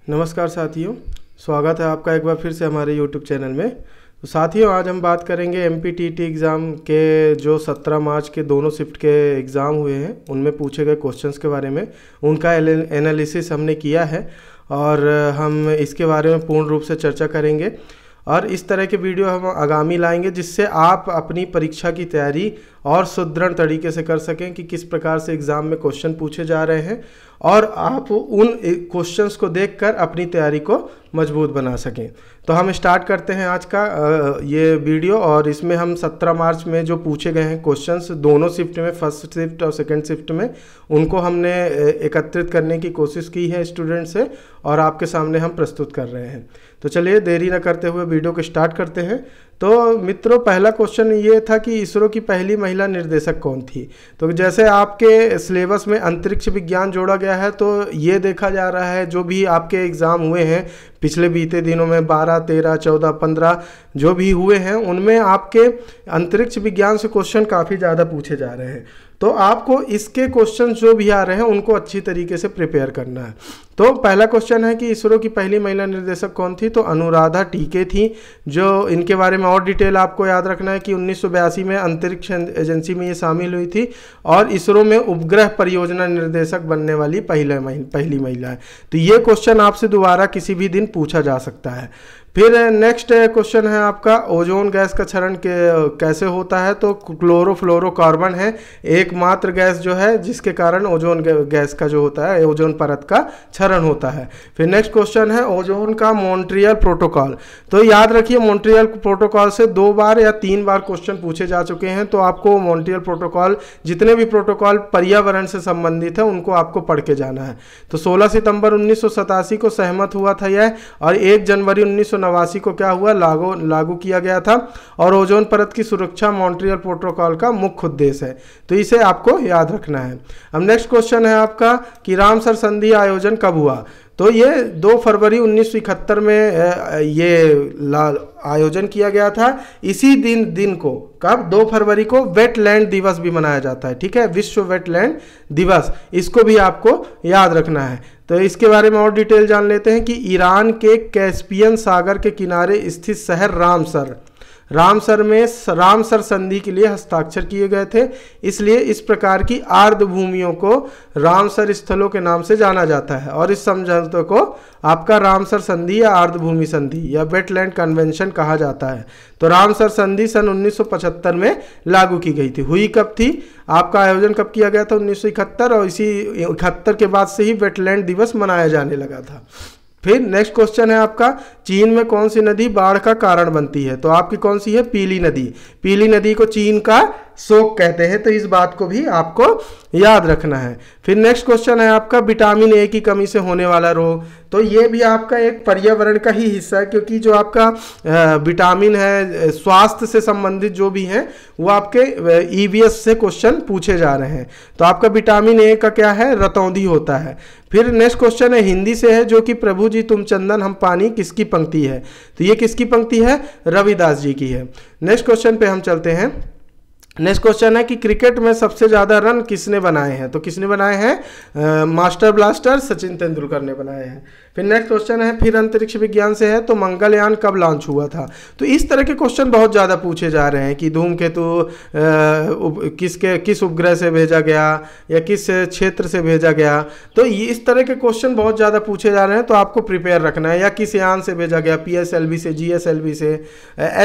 नमस्कार साथियों, स्वागत है आपका एक बार फिर से हमारे YouTube चैनल में। तो साथियों, आज हम बात करेंगे MPTT एग्ज़ाम के जो 17 मार्च के दोनों शिफ्ट के एग्ज़ाम हुए हैं उनमें पूछे गए क्वेश्चंस के बारे में। उनका एनालिसिस हमने किया है और हम इसके बारे में पूर्ण रूप से चर्चा करेंगे और इस तरह के वीडियो हम आगामी लाएंगे जिससे आप अपनी परीक्षा की तैयारी और सुदृढ़ तरीके से कर सकें कि किस प्रकार से एग्ज़ाम में क्वेश्चन पूछे जा रहे हैं और आप उन क्वेश्चंस को देखकर अपनी तैयारी को मजबूत बना सकें। तो हम स्टार्ट करते हैं आज का ये वीडियो और इसमें हम 17 मार्च में जो पूछे गए हैं क्वेश्चंस दोनों शिफ्ट में, फर्स्ट शिफ्ट और सेकंड शिफ्ट में, उनको हमने एकत्रित करने की कोशिश की है स्टूडेंट से और आपके सामने हम प्रस्तुत कर रहे हैं। तो चलिए देरी न करते हुए वीडियो को स्टार्ट करते हैं। तो मित्रों, पहला क्वेश्चन ये था कि इसरो की पहली महिला निर्देशक कौन थी। तो जैसे आपके सिलेबस में अंतरिक्ष विज्ञान जोड़ा गया है तो ये देखा जा रहा है जो भी आपके एग्ज़ाम हुए हैं पिछले बीते दिनों में 12, 13, 14, 15 जो भी हुए हैं उनमें आपके अंतरिक्ष विज्ञान से क्वेश्चन काफ़ी ज़्यादा पूछे जा रहे हैं। तो आपको इसके क्वेश्चन जो भी आ रहे हैं उनको अच्छी तरीके से प्रिपेयर करना है। तो पहला क्वेश्चन है कि इसरो की पहली महिला निर्देशक कौन थी। तो अनुराधा टीके थी। जो इनके बारे में और डिटेल आपको याद रखना है कि 1982 में अंतरिक्ष एजेंसी में ये शामिल हुई थी और इसरो में उपग्रह परियोजना निर्देशक बनने वाली पहली महिला है। तो ये क्वेश्चन आपसे दोबारा किसी भी दिन पूछा जा सकता है। फिर नेक्स्ट क्वेश्चन है आपका ओजोन गैस का क्षरण कैसे होता है। तो क्लोरोफ्लोरोकार्बन है एकमात्र गैस जो है जिसके कारण ओजोन गैस का जो होता है ओजोन परत का क्षरण होता है। फिर नेक्स्ट क्वेश्चन है ओजोन का मॉन्ट्रियल प्रोटोकॉल। तो याद रखिए मॉन्ट्रियल प्रोटोकॉल से 2 बार या 3 बार क्वेश्चन पूछे जा चुके हैं। तो आपको मॉन्ट्रियल प्रोटोकॉल जितने भी प्रोटोकॉल पर्यावरण से संबंधित है उनको आपको पढ़ के जाना है। तो 16 सितंबर 1987 को सहमत हुआ था यह और 1 जनवरी 1989 को क्या हुआ, लागू किया गया था और ओजोन परत की सुरक्षा मॉन्ट्रियल प्रोटोकॉल का मुख्य उद्देश्य है। तो इसे आपको याद रखना है। अब नेक्स्ट क्वेश्चन है आपका कि रामसर संधि आयोजन कब हुआ। तो ये 2 फरवरी 1971 में ये आयोजन किया गया था। इसी दिन को कब 2 फरवरी को वेटलैंड दिवस भी मनाया जाता है। ठीक है, विश्व वेटलैंड दिवस, इसको भी आपको याद रखना है। तो इसके बारे में और डिटेल जान लेते हैं कि ईरान के कैस्पियन सागर के किनारे स्थित शहर रामसर में रामसर संधि के लिए हस्ताक्षर किए गए थे। इसलिए इस प्रकार की आर्द्र भूमियों को रामसर स्थलों के नाम से जाना जाता है और इस समझौते को आपका रामसर संधि या आर्द्र भूमि संधि या वेटलैंड कन्वेंशन कहा जाता है। तो रामसर संधि सन 1975 में लागू की गई थी। हुई कब थी, आपका आयोजन कब किया गया था, 1971 और इसी 71 के बाद से ही वेटलैंड दिवस मनाया जाने लगा था। फिर नेक्स्ट क्वेश्चन है आपका चीन में कौन सी नदी बाढ़ का कारण बनती है। तो आपकी कौन सी है, पीली नदी। पीली नदी को चीन का शोक कहते हैं। तो इस बात को भी आपको याद रखना है। फिर नेक्स्ट क्वेश्चन है आपका विटामिन ए की कमी से होने वाला रोग। तो ये भी आपका एक पर्यावरण का ही हिस्सा है क्योंकि जो आपका विटामिन है स्वास्थ्य से संबंधित जो भी हैं वो आपके EVS से क्वेश्चन पूछे जा रहे हैं। तो आपका विटामिन ए का क्या है, रतौंधी होता है। फिर नेक्स्ट क्वेश्चन है हिंदी से है जो कि प्रभु जी तुम चंदन हम पानी, किसकी पंक्ति है। तो ये किसकी पंक्ति है, रविदास जी की है। नेक्स्ट क्वेश्चन पे हम चलते हैं। नेक्स्ट क्वेश्चन है कि क्रिकेट में सबसे ज़्यादा रन किसने बनाए हैं। तो किसने बनाए हैं, मास्टर ब्लास्टर सचिन तेंदुलकर ने बनाए हैं। फिर नेक्स्ट क्वेश्चन है फिर अंतरिक्ष विज्ञान से है तो मंगलयान कब लॉन्च हुआ था। तो इस तरह के क्वेश्चन बहुत ज़्यादा पूछे जा रहे हैं कि धूमकेतु किस उपग्रह से भेजा गया या किस क्षेत्र से भेजा गया। तो ये इस तरह के क्वेश्चन बहुत ज़्यादा पूछे जा रहे हैं। तो आपको प्रिपेयर रखना है, या किस यान से भेजा गया, PSLV से, GSLV से,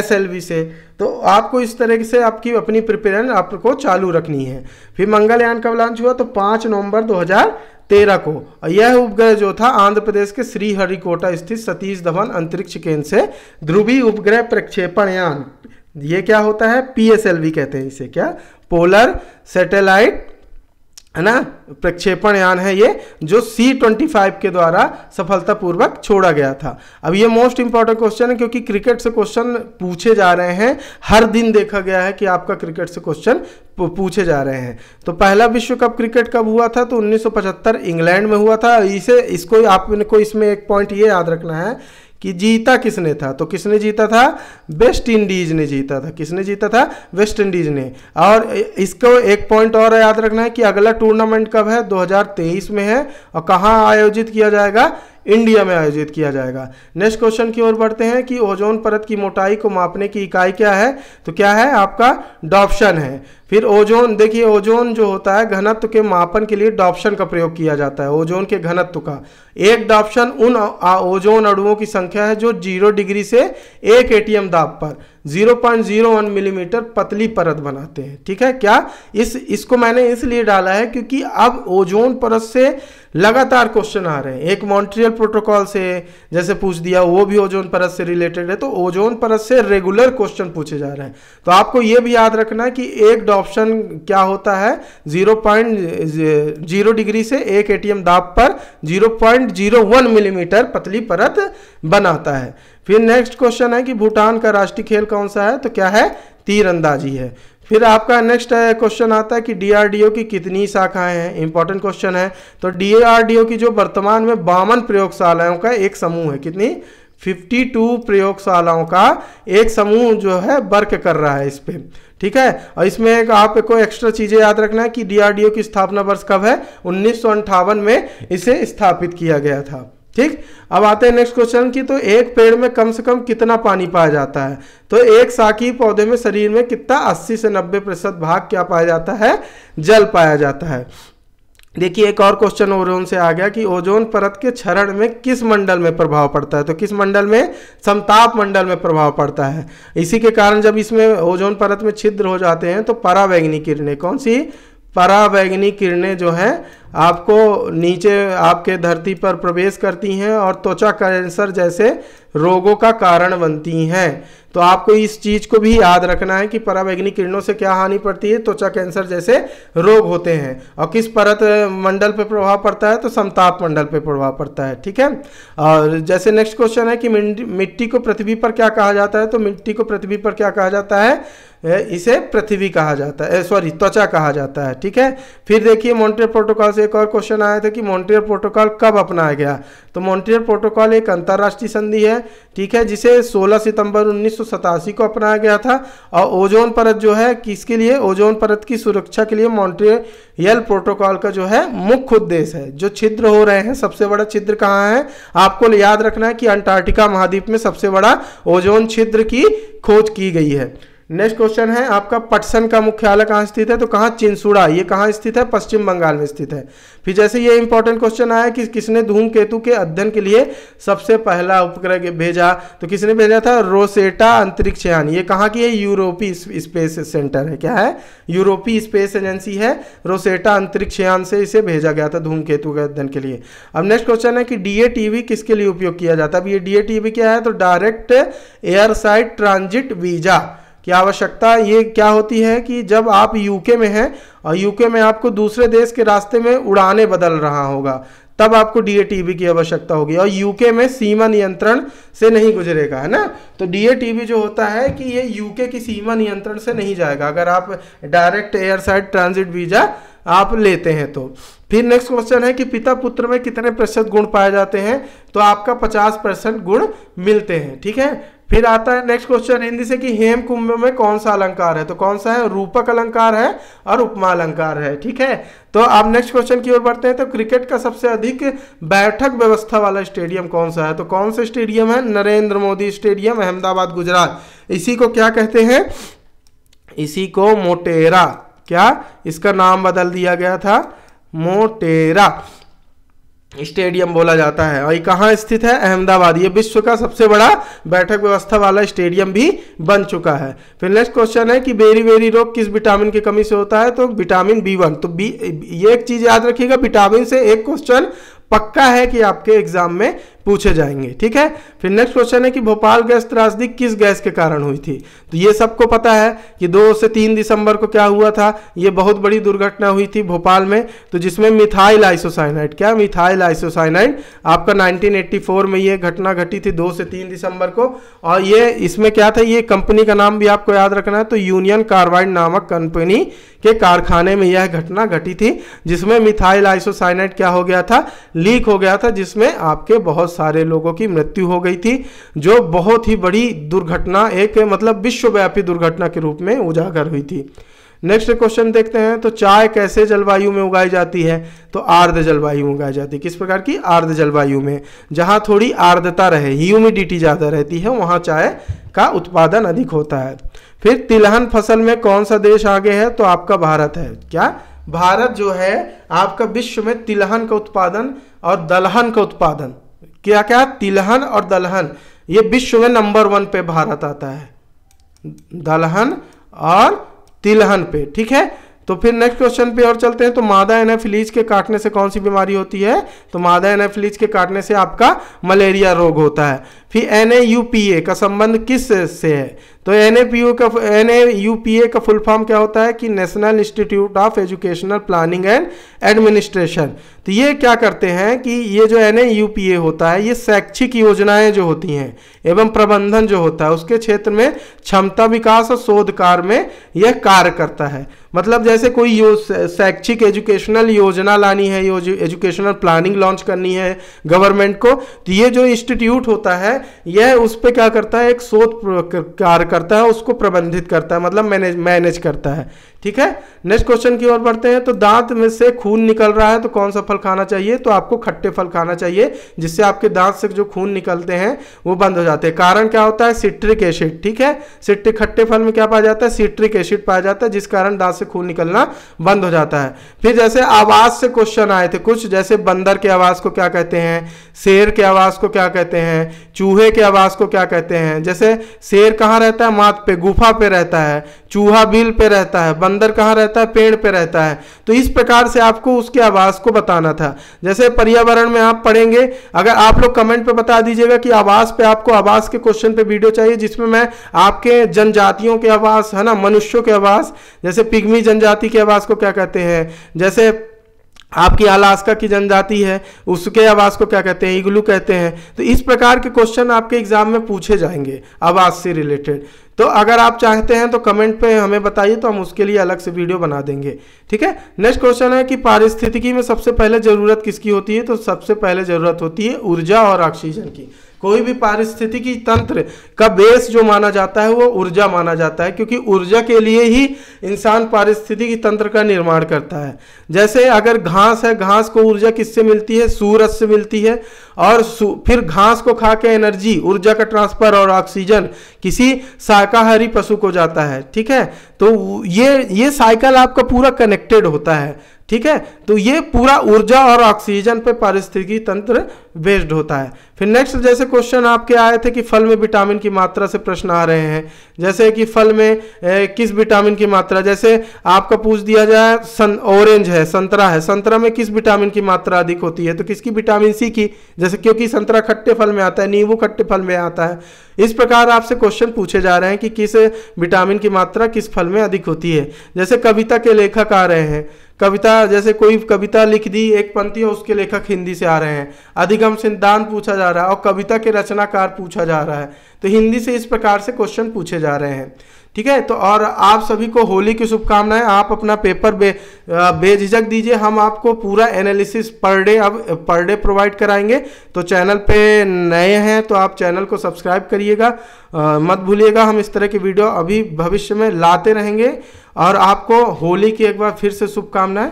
SLV से। तो आपको इस तरह से आपकी अपनी प्रिपेरेशन आपको चालू रखनी है। फिर मंगलयान कब लॉन्च हुआ, तो 5 नवंबर 2013 को। यह उपग्रह जो था आंध्र प्रदेश के श्रीहरिकोटा स्थित सतीश धवन अंतरिक्ष केंद्र से ध्रुवीय उपग्रह प्रक्षेपण यान, ये क्या होता है, PSLV कहते हैं इसे, क्या, पोलर सैटेलाइट है ना, प्रक्षेपण यान है ये, जो C-25 के द्वारा सफलतापूर्वक छोड़ा गया था। अब ये मोस्ट इंपॉर्टेंट क्वेश्चन है क्योंकि क्रिकेट से क्वेश्चन पूछे जा रहे हैं। हर दिन देखा गया है कि आपका क्रिकेट से क्वेश्चन पूछे जा रहे हैं। तो पहला विश्व कप क्रिकेट कब हुआ था, तो 1975 इंग्लैंड में हुआ था। इसको आपको इसमें एक पॉइंट ये याद रखना है कि जीता किसने था। तो किसने जीता था, वेस्ट इंडीज ने जीता था। किसने जीता था, वेस्ट इंडीज ने। और इसको एक पॉइंट और याद रखना है कि अगला टूर्नामेंट कब है, 2023 में है। और कहाँ आयोजित किया जाएगा, इंडिया में आयोजित किया जाएगा। नेक्स्ट क्वेश्चन की ओर बढ़ते हैं कि ओजोन परत की मोटाई को मापने की इकाई क्या है, तो क्या है आपका डॉप्शन है। फिर ओजोन, देखिए ओजोन जो होता है घनत्व के मापन के लिए डॉप्शन का प्रयोग किया जाता है, ओजोन के घनत्व का। एक डॉप्शन उन ओजोन अणुओं की संख्या है जो 0 डिग्री से 1 एटीएम दाब पर 0.01 मिलीमीटर पतली परत बनाते हैं। ठीक है, क्या इसको मैंने इसलिए डाला है क्योंकि अब ओजोन परत से लगातार क्वेश्चन आ रहे हैं। एक मॉन्ट्रियल प्रोटोकॉल से जैसे पूछ दिया, वो भी ओजोन परत से रिलेटेड है, तो ओजोन परत से रेगुलर क्वेश्चन पूछे जा रहे हैं। तो आपको ये भी याद रखना है कि एक डॉप्शन क्या होता है, 0.0 डिग्री से 1 एटीएम दाब पर 0.01 मिलीमीटर पतली परत बनाता है। फिर नेक्स्ट क्वेश्चन है कि भूटान का राष्ट्रीय खेल कौन सा है, तो क्या है, तीरंदाजी है। फिर आपका नेक्स्ट क्वेश्चन आता है कि डीआरडीओ की कितनी शाखाएं हैं, इंपॉर्टेंट क्वेश्चन है। तो डीआरडीओ की जो वर्तमान में 52 प्रयोगशालाओं का एक समूह है, कितनी, 52 प्रयोगशालाओं का एक समूह जो है वर्क कर रहा है इस पे। ठीक है, और इसमें एक आपको एक्स्ट्रा चीजें याद रखना है कि डीआरडीओ की स्थापना वर्ष कब है, 1958 में इसे स्थापित किया गया था। ठीक, अब आते हैं नेक्स्ट क्वेश्चन की, तो एक पेड़ में कम से कम कितना पानी पाया जाता है, तो एक शाकीय पौधे में शरीर में कितना 80 से 90% भाग क्या पाया जाता है, जल पाया जाता है। देखिए एक और क्वेश्चन ओजोन से आ गया कि ओजोन परत के क्षरण में किस मंडल में प्रभाव पड़ता है, तो किस मंडल में, समताप मंडल में प्रभाव पड़ता है। इसी के कारण जब इसमें ओजोन परत में छिद्र हो जाते हैं तो परावैंगनी किरणें, कौन सी, परावैंगनी किरणें जो हैं आपको नीचे आपके धरती पर प्रवेश करती हैं और त्वचा कैंसर जैसे रोगों का कारण बनती हैं। तो आपको इस चीज को भी याद रखना है कि परावैंगनी किरणों से क्या हानि पड़ती है, त्वचा कैंसर जैसे रोग होते हैं। और किस परत मंडल पे प्रभाव पड़ता है, तो समताप मंडल पे प्रभाव पड़ता है। ठीक है, और जैसे नेक्स्ट क्वेश्चन है कि मिट्टी को पृथ्वी पर क्या कहा जाता है, तो मिट्टी को पृथ्वी पर क्या कहा जाता है, इसे पृथ्वी कहा जाता है, सॉरी त्वचा कहा जाता है। ठीक है, फिर देखिए मॉन्ट्रियल प्रोटोकॉल से एक और क्वेश्चन आया था कि मॉन्ट्रियल प्रोटोकॉल कब अपनाया गया, तो मॉन्ट्रियल प्रोटोकॉल एक अंतर्राष्ट्रीय संधि है। ठीक है, जिसे 16 सितंबर 1987 को अपनाया गया था। और ओजोन परत जो है किसके लिए, ओजोन परत की सुरक्षा के लिए मॉन्ट्रियल प्रोटोकॉल का जो है मुख्य उद्देश्य है। जो छिद्र हो रहे हैं, सबसे बड़ा छिद्र कहाँ है, आपको याद रखना है कि अंटार्कटिका महाद्वीप में सबसे बड़ा ओजोन छिद्र की खोज की गई है। नेक्स्ट क्वेश्चन है आपका पटसन का मुख्यालय कहाँ स्थित है, तो कहाँ, चिंसुड़ा, ये कहाँ स्थित है, पश्चिम बंगाल में स्थित है। फिर जैसे ये इंपॉर्टेंट क्वेश्चन आया कि किसने धूमकेतु के अध्ययन के लिए सबसे पहला उपग्रह भेजा, तो किसने भेजा था, रोसेटा अंतरिक्ष यान। ये कहाँ की है, यूरोपीय स्पेस सेंटर है, क्या है, यूरोपीय स्पेस एजेंसी है, रोसेटा अंतरिक्ष यान से इसे भेजा गया था धूमकेतु के अध्ययन के लिए। अब नेक्स्ट क्वेश्चन है कि डीएटीवी किसके लिए उपयोग किया जाता है। अब ये डीएटीवी क्या है, तो direct air side transit visa की आवश्यकता ये क्या होती है कि जब आप यूके में हैं और यूके में आपको दूसरे देश के रास्ते में उड़ाने बदल रहा होगा, तब आपको डीएटीवी की आवश्यकता होगी। और यूके में सीमा नियंत्रण से नहीं गुजरेगा, है ना। तो डीएटीवी जो होता है कि ये यूके की सीमा नियंत्रण से नहीं जाएगा अगर आप direct air side transit visa आप लेते हैं तो। फिर नेक्स्ट क्वेश्चन है कि पिता पुत्र में कितने प्रतिशत गुण पाए जाते हैं, तो आपका 50% गुण मिलते हैं। ठीक है, फिर आता है नेक्स्ट क्वेश्चन हिंदी से कि हेम कुंभ में कौन सा अलंकार है, तो कौन सा है, रूपक अलंकार है और उपमा अलंकार है। ठीक है, तो आप नेक्स्ट क्वेश्चन की ओर बढ़ते हैं। तो क्रिकेट का सबसे अधिक बैठक व्यवस्था वाला स्टेडियम कौन सा है, तो कौन सा स्टेडियम है, नरेंद्र मोदी स्टेडियम, अहमदाबाद गुजरात। इसी को क्या कहते हैं, इसी को मोटेरा, क्या इसका नाम बदल दिया गया था, मोटेरा स्टेडियम बोला जाता है। और ये कहाँ स्थित है, अहमदाबाद। ये विश्व का सबसे बड़ा बैठक व्यवस्था वाला स्टेडियम भी बन चुका है। फिर नेक्स्ट क्वेश्चन है कि बेरी रोग किस विटामिन की कमी से होता है, तो विटामिन B1। तो ये एक चीज याद रखिएगा, विटामिन से एक क्वेश्चन पक्का है कि आपके एग्जाम में पूछे जाएंगे। ठीक है, फिर नेक्स्ट क्वेश्चन है कि भोपाल गैस त्रासदी किस गैस के कारण हुई थी, तो ये सबको पता है कि 2 से 3 दिसंबर को क्या हुआ था, ये बहुत बड़ी दुर्घटना हुई थी भोपाल में, तो जिसमें मिथाइल आइसोसाइनाइड, क्या मिथाइल आइसोसाइनाइड आपका 1984 में ये घटना घटी थी 2 से 3 दिसंबर को। और ये इसमें क्या था, ये कंपनी का नाम भी आपको याद रखना है, तो यूनियन कार्बाइड नामक कंपनी के कारखाने में यह घटना घटी थी, जिसमें मिथाइल आइसोसाइनाइड क्या हो गया था, लीक हो गया था, जिसमें आपके बहुत सारे लोगों की मृत्यु हो गई थी, जो बहुत ही बड़ी दुर्घटना, एक मतलब विश्वव्यापी दुर्घटना के रूप में उजागर हुई थी। नेक्स्ट क्वेश्चन देखते हैं। तो चाय कैसे जलवायु में उगाई जाती है? तो आर्द्र जलवायु में उगाई जाती है। किस प्रकार की? आर्द्र जलवायु में, जहां थोड़ी आर्द्रता रहे, ह्यूमिडिटी ज़्यादा रहती है, वहां चाय का उत्पादन अधिक होता है। फिर तिलहन फसल में कौन सा देश आगे है? तो आपका भारत है। क्या? भारत जो है आपका विश्व में तिलहन का उत्पादन और दलहन का उत्पादन, क्या क्या? तिलहन और दलहन, ये विश्व में नंबर 1 पे भारत आता है, दलहन और तिलहन पे। ठीक है, तो फिर नेक्स्ट क्वेश्चन पे और चलते हैं। तो मादा एनाफिलीज के काटने से कौन सी बीमारी होती है? तो मादा एनाफिलीज के काटने से आपका मलेरिया रोग होता है। फिर NAUPA का संबंध किस से है? तो NAUPA का फुल फॉर्म क्या होता है? कि national institute of educational planning and administration. तो ये क्या करते हैं कि ये जो NAUPA होता है, ये शैक्षिक योजनाएं जो होती हैं एवं प्रबंधन जो होता है उसके क्षेत्र में क्षमता विकास और शोध कार्य में यह कार्य करता है। मतलब जैसे कोई शैक्षिक एजुकेशनल योजना लानी है, एजुकेशनल प्लानिंग लॉन्च करनी है गवर्नमेंट को, तो ये जो इंस्टीट्यूट होता है यह उस पर क्या करता है? एक शोध कार्य करता है, उसको प्रबंधित करता है, मतलब मैनेज करता है। ठीक है, नेक्स्ट क्वेश्चन की ओर बढ़ते हैं। तो दांत में से खून निकल रहा है तो कौन सा फल खाना चाहिए? तो आपको खट्टे फल खाना चाहिए, जिससे आपके दांत से जो खून निकलते हैं वो बंद हो जाते हैं। कारण क्या होता है? Citric acid. ठीक है, सिट्रिक, खट्टे फल में क्या पाया जाता है? सिट्रिक एसिड पाया जाता है, जिस कारण दांत से खून निकलना बंद हो जाता है। फिर जैसे आवाज से क्वेश्चन आए थे कुछ, जैसे बंदर के आवाज को क्या कहते हैं, शेर के आवाज को क्या कहते हैं, चूहे के आवाज को क्या कहते हैं। जैसे शेर कहाँ रहता है? माथ पे, गुफा पे रहता है। चूहा बिल पे रहता है। बंदर कहाँ रहता है? पेड़ पे रहता है। तो इस प्रकार से आपको उसकी आवाज को बताना था। जैसे पर्यावरण में आप पढ़ेंगे, अगर आप लोग कमेंट पे बता दीजिएगा कि आवाज पे, आपको आवाज के क्वेश्चन पे वीडियो चाहिए जिसमें मैं आपके जनजातियों की आवाज, है ना, मनुष्यों की आवाज, जैसे पिग्मी जनजाति की आवाज को क्या कहते हैं, जैसे आपकी अलास्का की जनजाति है उसके आवाज को क्या कहते हैं? इग्लू कहते हैं। तो इस प्रकार के क्वेश्चन आपके एग्जाम में पूछे जाएंगे आवाज से रिलेटेड। तो अगर आप चाहते हैं तो कमेंट पे हमें बताइए, तो हम उसके लिए अलग से वीडियो बना देंगे। ठीक है, नेक्स्ट क्वेश्चन है कि पारिस्थितिकी में सबसे पहले जरूरत किसकी होती है? तो सबसे पहले जरूरत होती है ऊर्जा और ऑक्सीजन की। कोई भी पारिस्थितिकी तंत्र का बेस जो माना जाता है वो ऊर्जा माना जाता है, क्योंकि ऊर्जा के लिए ही इंसान पारिस्थितिकी तंत्र का निर्माण करता है। जैसे अगर घास है, घास को ऊर्जा किससे मिलती है? सूरज से मिलती है। और फिर घास को खा के एनर्जी, ऊर्जा का ट्रांसफर और ऑक्सीजन किसी शाकाहारी पशु को जाता है। ठीक है, तो ये साइकिल आपका पूरा कनेक्टेड होता है। ठीक है, तो ये पूरा ऊर्जा और ऑक्सीजन पे पारिस्थितिकी तंत्र बेस्ड होता है। फिर नेक्स्ट जैसे क्वेश्चन आपके आए थे कि फल में विटामिन की मात्रा से प्रश्न आ रहे हैं, जैसे कि फल में किस विटामिन की मात्रा, जैसे आपका पूछ दिया जाए ऑरेंज है, संतरा है, संतरा में किस विटामिन की मात्रा अधिक होती है? तो किसकी? विटामिन सी की, जैसे क्योंकि संतरा खट्टे फल में आता है, नींबू खट्टे फल में आता है। इस प्रकार आपसे क्वेश्चन पूछे जा रहे हैं कि किस विटामिन की मात्रा किस फल में अधिक होती है। जैसे कविता के लेखक आ रहे हैं, कविता, जैसे कोई कविता लिख दी एक पंक्ति और उसके लेखक हिंदी से आ रहे हैं, अधिगम सिद्धांत पूछा जा रहा है और कविता के रचनाकार पूछा जा रहा है, तो हिंदी से इस प्रकार से क्वेश्चन पूछे जा रहे हैं। ठीक है, तो और आप सभी को होली की शुभकामनाएं। आप अपना पेपर बेझिझक दीजिए, हम आपको पूरा एनालिसिस पर डे प्रोवाइड कराएंगे। तो चैनल पे नए हैं तो आप चैनल को सब्सक्राइब करिएगा, मत भूलिएगा। हम इस तरह की वीडियो अभी भविष्य में लाते रहेंगे। और आपको होली की एक बार फिर से शुभकामनाएं।